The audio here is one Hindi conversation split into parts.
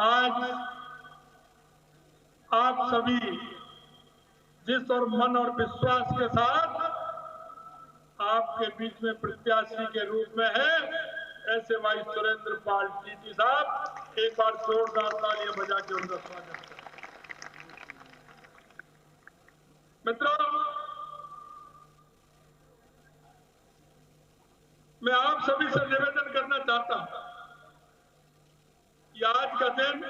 आज आप सभी जिस और मन और विश्वास के साथ आपके बीच में प्रत्याशी के रूप में है, ऐसे भाई सुरेंद्र पाल टीटी साहब, एक बार जोरदार तालियां बजा के उनका स्वागत करें। मित्रों, मैं आप सभी से निवेदन करना चाहता हूं कि आज का दिन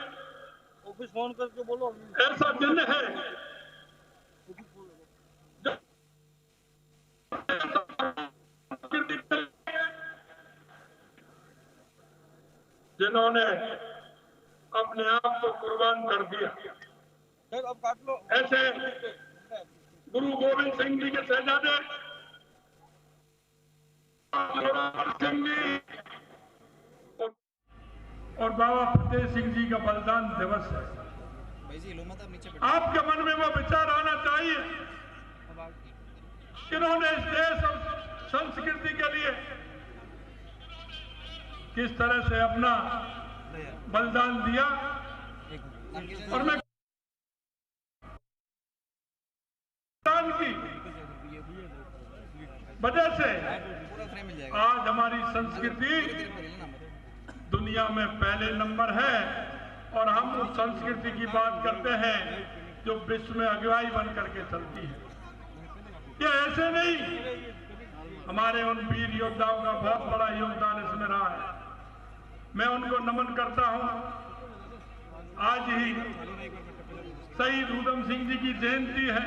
ऑफिस फोन करके बोलो, ऐसा दिन है जिन्होंने अपने आप को कुर्बान कर दिया। सर अब काट लो। ऐसे गुरु गोविंद सिंह जी के शहजादे सिंह जी और बाबा फतेह सिंह जी का बलिदान दिवस है। आपके मन में वो विचार आना चाहिए कि इन्होंने इस देश और संस्कृति के लिए किस तरह से अपना बलिदान दिया। और मैं की वजह से आज हमारी संस्कृति दुनिया में पहले नंबर है और हम उस संस्कृति की बात करते हैं जो विश्व में अगुवाई बन करके चलती है। ये ऐसे नहीं, हमारे उन वीर योद्धाओं का बहुत बड़ा योगदान इसमें रहा है। मैं उनको नमन करता हूं। आज ही शहीद उधम सिंह जी की जयंती है।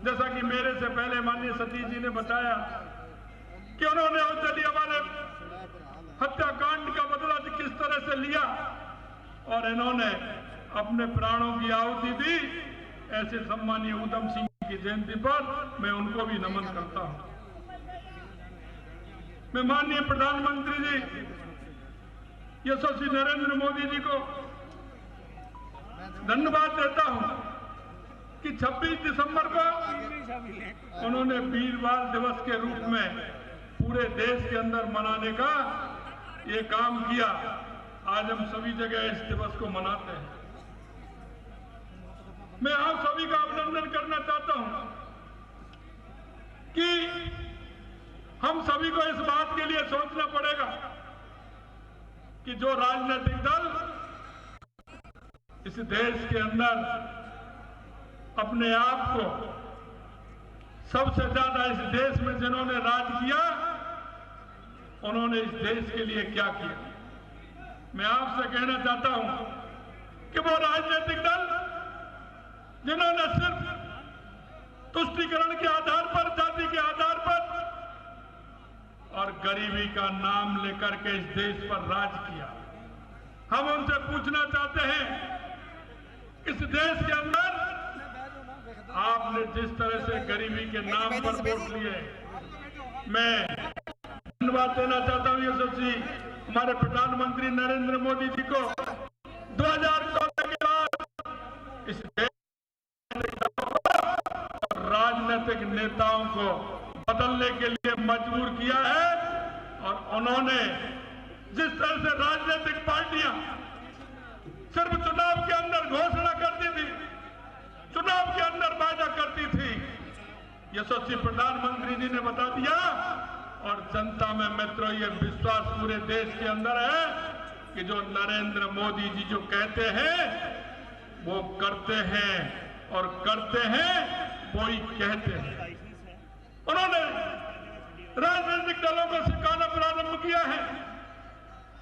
जैसा कि मेरे से पहले माननीय सतीश जी ने बताया कि उन्होंने जलियांवाला हत्याकांड का बदला किस तरह से लिया और इन्होंने अपने प्राणों की आहुति दी। ऐसे सम्मानीय उधम सिंह की जयंती पर मैं उनको भी नमन करता हूं। मैं माननीय प्रधानमंत्री जी यशस्वी नरेंद्र मोदी जी को धन्यवाद देता हूं कि 26 दिसंबर को उन्होंने वीर बाल दिवस के रूप में पूरे देश के अंदर मनाने का ये काम किया। आज हम सभी जगह इस दिवस को मनाते हैं। मैं आप सभी का अभिनंदन करना चाहता हूं कि हम सभी को इस बात के लिए सोचना पड़ेगा कि जो राजनीतिक दल इस देश के अंदर अपने आप को सबसे ज्यादा इस देश में जिन्होंने राज किया, उन्होंने इस देश के लिए क्या किया। मैं आपसे कहना चाहता हूं कि वो राजनीतिक दल जिन्होंने सिर्फ तुष्टीकरण के आधार पर, जाति के आधार पर और गरीबी का नाम लेकर के इस देश पर राज किया, हम उनसे पूछना चाहते हैं, इस देश के अंदर आपने जिस तरह से गरीबी के नाम पर वोट लिए, मैं धन्यवाद देना चाहता हूं यशस्वी हमारे प्रधानमंत्री नरेंद्र मोदी जी को। 2014 के बाद इस देश और राजनीतिक नेताओं को बदलने के लिए मजबूर किया है और उन्होंने जिस तरह से राजनीतिक पार्टियां सिर्फ चुनाव के अंदर घोषणा करती थी, चुनाव के अंदर वादा करती थी, यशस्वी प्रधानमंत्री जी ने बता दिया और जनता में मित्रों ये विश्वास पूरे देश के अंदर है कि जो नरेंद्र मोदी जी जो कहते हैं वो करते हैं और करते हैं वो ही कहते हैं। उन्होंने राजनीतिक दलों को सिखाना प्रारंभ किया है।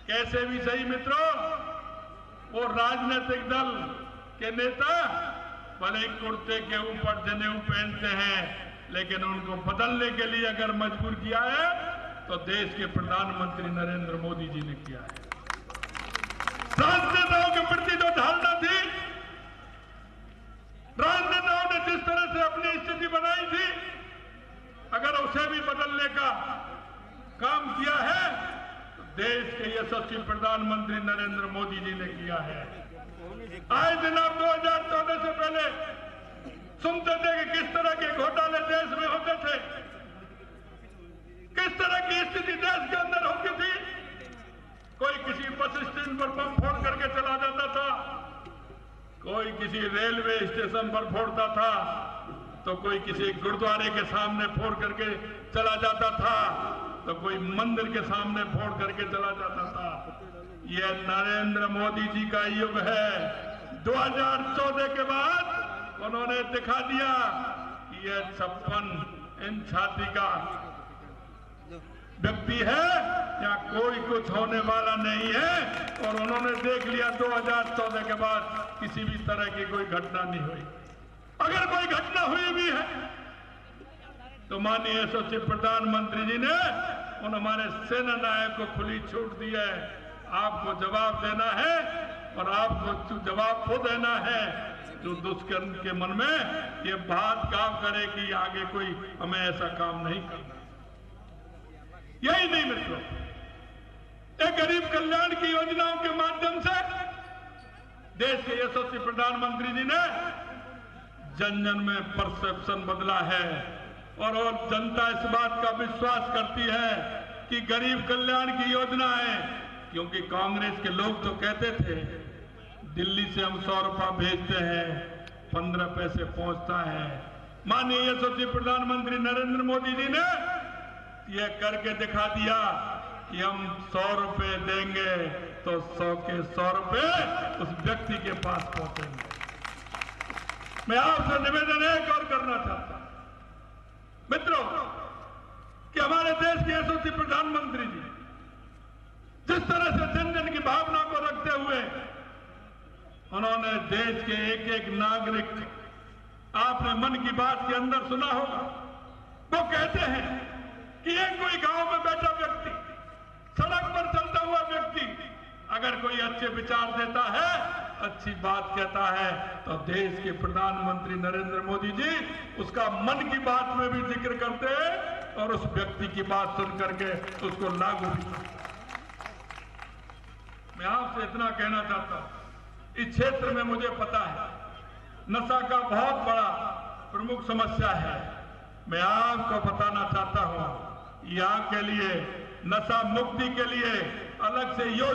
कैसे भी सही मित्रों, वो राजनीतिक दल के नेता भले कुर्ते के ऊपर जनेऊ पहनते हैं, लेकिन उनको बदलने के लिए अगर मजबूर किया है तो देश के प्रधानमंत्री नरेंद्र मोदी जी ने किया है। राजनेताओं के प्रति जो धारणा थी, राजनेताओं ने जिस तरह से अपनी स्थिति बनाई थी, अगर उसे भी बदलने का काम किया है तो देश के यशस्वी प्रधानमंत्री नरेंद्र मोदी जी ने किया है। आए दिन आप 2014 से पहले सुनते थे कि किस तरह के घोटाले देश में होते थे, किस तरह की स्थिति देश के अंदर होती थी। कोई किसी बस स्टैंड पर बम फोड़ करके चला जाता था, कोई किसी रेलवे स्टेशन पर फोड़ता था, तो कोई किसी गुरुद्वारे के सामने फोड़ करके चला जाता था, तो कोई मंदिर के सामने फोड़ करके चला जाता था। यह नरेंद्र मोदी जी का युग है। 2014 के बाद उन्होंने दिखा दिया कि यह 56 इंच छाती का व्यक्ति है या कोई कुछ होने वाला नहीं है। और उन्होंने देख लिया 2014 के बाद किसी भी तरह की कोई घटना नहीं हुई। अगर कोई घटना हुई भी है तो माननीय यशस्वी प्रधानमंत्री जी ने उन हमारे सेना नायक को खुली छूट दी है। आपको जवाब देना है और आपको जवाब वो देना है जो दुष्कर्म के मन में ये बात काम करे कि आगे कोई हमें ऐसा काम नहीं करना। यही नहीं मित्रों, एक गरीब कल्याण की योजनाओं के माध्यम से देश के यशस्वी प्रधानमंत्री जी ने जन जन में परसेप्शन बदला है और जनता इस बात का विश्वास करती है कि गरीब कल्याण की योजना है। क्योंकि कांग्रेस के लोग तो कहते थे दिल्ली से हम 100 रुपया भेजते हैं 15 पैसे पहुंचता है। माननीय यशस्वी प्रधानमंत्री नरेंद्र मोदी जी ने यह करके दिखा दिया कि हम 100 रुपए देंगे तो 100 के 100 रुपए उस व्यक्ति के पास पहुंचेंगे। मैं आपसे निवेदन एक और करना चाहता हूं मित्रों कि हमारे देश के यशस्वी प्रधानमंत्री जी जिस तरह से जन जन की भावना को रखते हुए उन्होंने देश के एक एक नागरिक, आपने मन की बात के अंदर सुना होगा, वो कहते हैं कि एक कोई गांव में बैठा व्यक्ति, सड़क पर चलता हुआ व्यक्ति अगर कोई अच्छे विचार देता है, अच्छी बात कहता है, तो देश के प्रधानमंत्री नरेंद्र मोदी जी उसका मन की बात में भी जिक्र करते हैं और उस व्यक्ति की बात सुन करके उसको लागू भी करते हैं। मैं आपसे इतना कहना चाहता हूं, इस क्षेत्र में मुझे पता है नशा का बहुत बड़ा प्रमुख समस्या है। मैं आपको बताना चाहता हूं, यहाँ के लिए नशा मुक्ति के लिए अलग से योजना